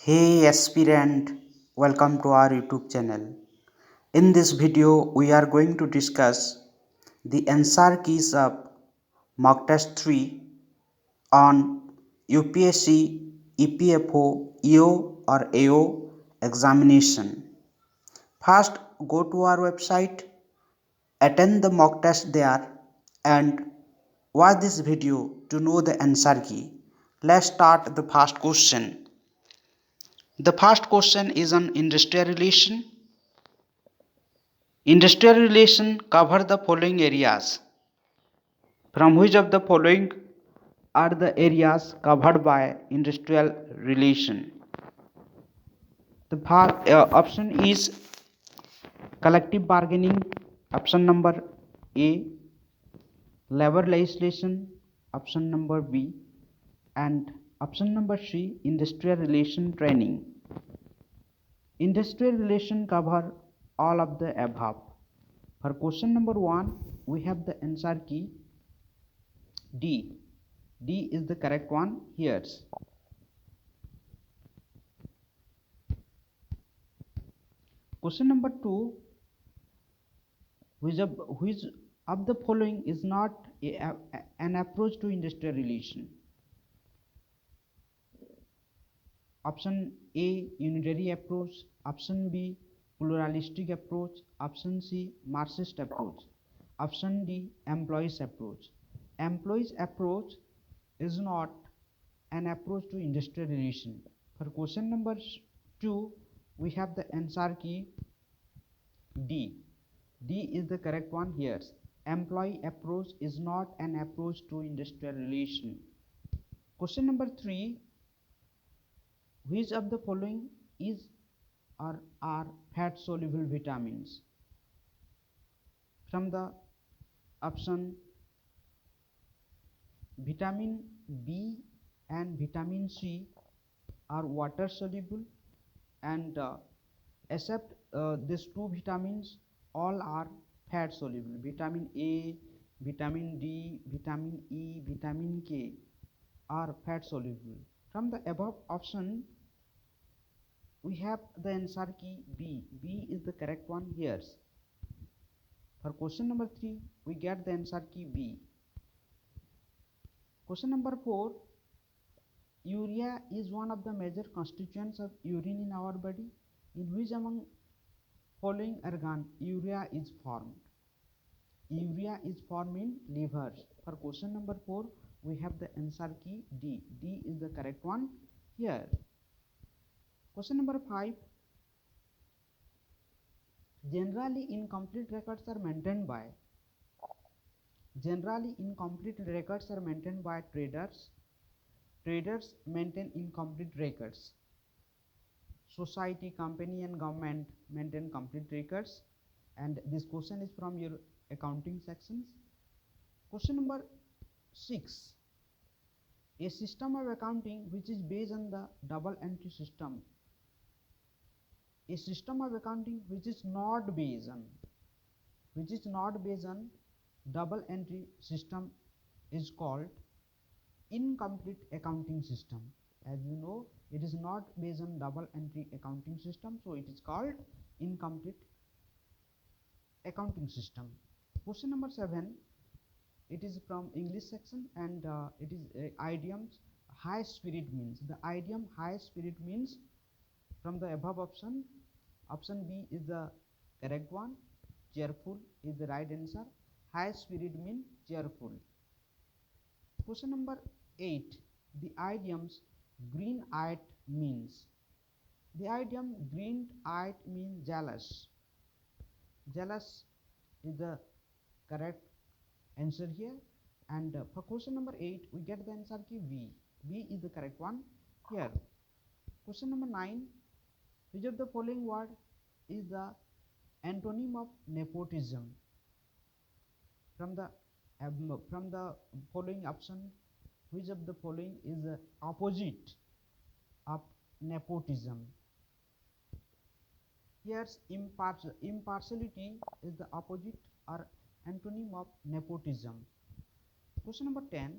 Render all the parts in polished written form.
Hey aspirant, welcome to our YouTube channel. In this video, we are going to discuss the answer keys of mock test 3 on UPSC, EPFO, EO or AO examination. First, go to our website, attend the mock test there and watch this video to know the answer key. Let's start the first question. The first question is on industrial relation. Industrial relation cover the following areas. From which of the following are the areas covered by industrial relation? The option is collective bargaining, option number A, labor legislation, option number B, and option number C, industrial relation training. Industrial relation cover all of the above. For question number 1, we have the answer key D. D is the correct one here. Question number 2, which of the following is not an approach to industrial relation? Option A, unitary approach, option B, pluralistic approach, option C, Marxist approach, option D, employees approach. Employees approach is not an approach to industrial relation. For question number 2, we have the answer key D. D is the correct one here. Employee approach is not an approach to industrial relation. Question number 3, which of the following is or are fat soluble vitamins? From the option vitamin B and vitamin C are water soluble, and except these two vitamins, all are fat soluble. Vitamin A, vitamin D, vitamin E, vitamin K are fat soluble. From the above option, we have the answer key B. B is the correct one here. For question number 3, we get the answer key B. Question number 4, urea is one of the major constituents of urine in our body. In which among following organ urea is formed? Urea is formed in liver. For question number 4, we have the answer key D. D is the correct one here. Question number 5, generally incomplete records are maintained by traders. Traders maintain incomplete records. Society, company and government maintain complete records. And this question is from your accounting sections. Question number 6, a system of accounting which is based on the double entry system. A system of accounting which is not based on double entry system is called incomplete accounting system. As you know, it is not based on double entry accounting system, so it is called incomplete accounting system. Question number 7, it is from English section, and it is idioms high spirit means. The idiom high spirit means from the above option. Option B is the correct one. Cheerful is the right answer. High spirit means cheerful. Question number 8, the idioms green-eyed means. The idiom green-eyed means jealous. Jealous is the correct answer here. And for question number 8, we get the answer key B. B is the correct one here. Question number 9, which of the following word is the antonym of nepotism? From the following option, which of the following is the opposite of nepotism? Here's impartiality is the opposite or antonym of nepotism. Question number 10,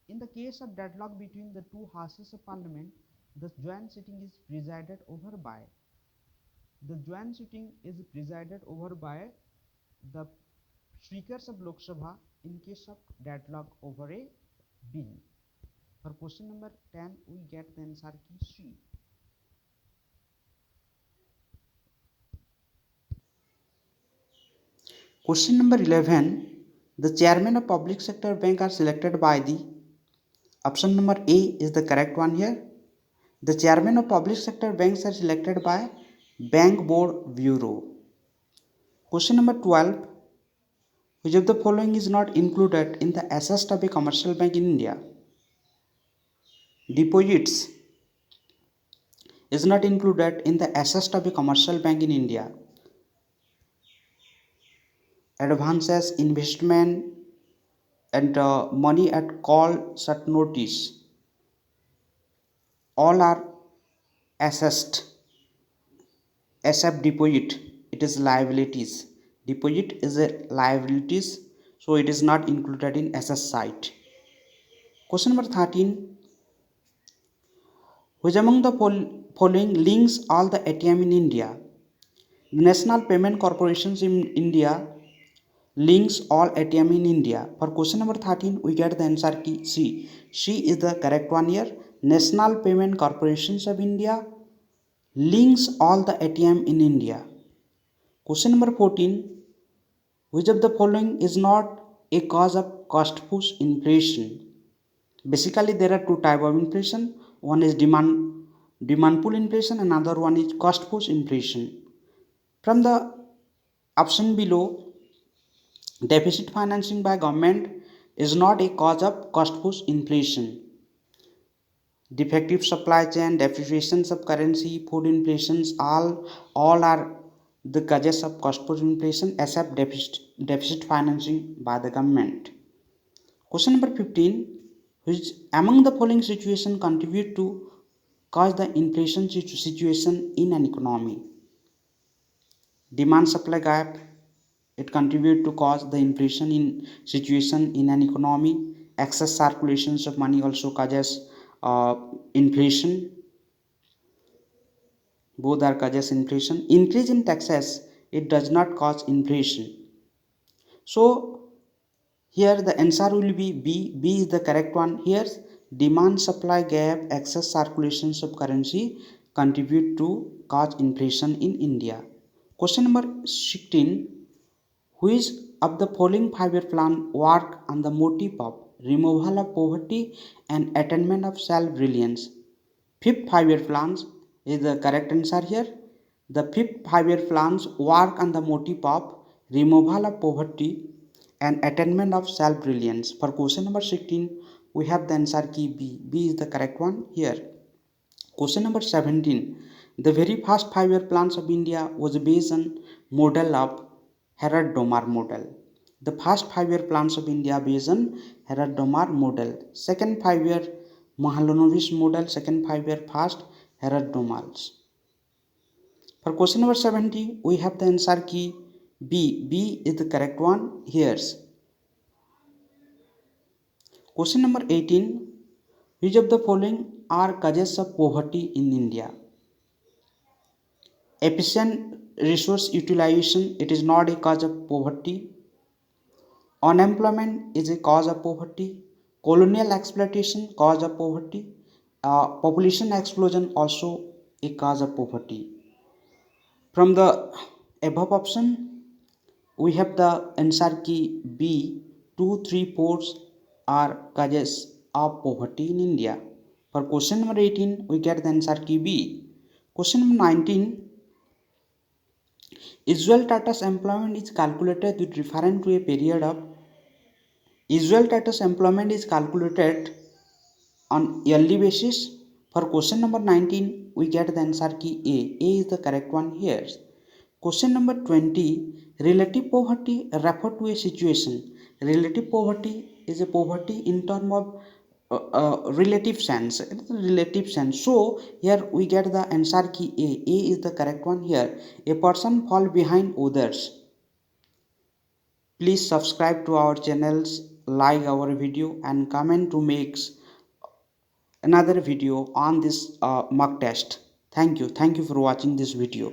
in the case of deadlock between the two houses of parliament, The joint sitting is presided over by. The joint sitting is presided over by the speakers of Lok Sabha in case of deadlock over a bill. For question number 10, we get the answer key C. Question number 11, the chairman of public sector bank are selected by the option number A is the correct one here. The chairman of public sector banks are selected by Bank Board Bureau. Question number 12, which of the following is not included in the assets of a commercial bank in India? Deposits is not included in the assets of a commercial bank in India. Advances, investment, and money at call short notice, all are assessed except deposit. It is liabilities. Deposit is a liabilities, so it is not included in assess side. Question number 13, which among the following links all the ATM in India? National Payment Corporations in India links all ATM in India. For question number 13, we get the answer key C. C is the correct one here. National Payment Corporations of India links all the ATM in India. Question number 14, which of the following is not a cause of cost push inflation? Basically, there are two types of inflation. One is demand pull inflation, another one is cost push inflation. From the option below, deficit financing by government is not a cause of cost push inflation. Defective supply chain, depreciations of currency, food inflations, all are the causes of cost push inflation except deficit financing by the government. Question number 15, which among the following situation contribute to cause the inflation situation in an economy? Demand supply gap, it contribute to cause the inflation in situation in an economy. Excess circulations of money also causes inflation. Both are causes inflation. Increase in taxes, it does not cause inflation. So here the answer will be B. B is the correct one. Here demand supply gap, excess circulations of currency contribute to cause inflation in India. Question number 16, which of the following 5-year plan work on the motive of removal of poverty and attainment of self-reliance? Fifth 5-year plans is the correct answer here. The fifth 5-year plans work on the motive of removal of poverty and attainment of self-reliance. For question number 16, we have the answer key B. B is the correct one here. Question number 17, the very first 5-year plans of India was based on model of Herod-Domar model. The first 5-year plans of India based on Herod-Domar model. Second 5-year Mahalanobis model. Second 5-year first Herod-Domars. For question number 70, we have the answer key B. B is the correct one here. Question number 18, which of the following are causes of poverty in India? Efficient resource utilization, it is not a cause of poverty. Unemployment is a cause of poverty. Colonial exploitation, cause of poverty. Population explosion, also a cause of poverty. From the above option, we have the answer key B. 2, 3, 4 are causes of poverty in India. For question number 18, we get the answer key B. Question number 19, usual status employment is calculated with reference to a period of usual status employment is calculated on yearly basis. For question number 19, we get the answer key A. A is the correct one here. Question number 20, relative poverty refer to a situation. Relative poverty is a poverty in term of relative sense. So here we get the answer key A. A is the correct one here. A person fall behind others. Please subscribe to our channels, like our video and comment to make another video on this mock test. Thank you for watching this video.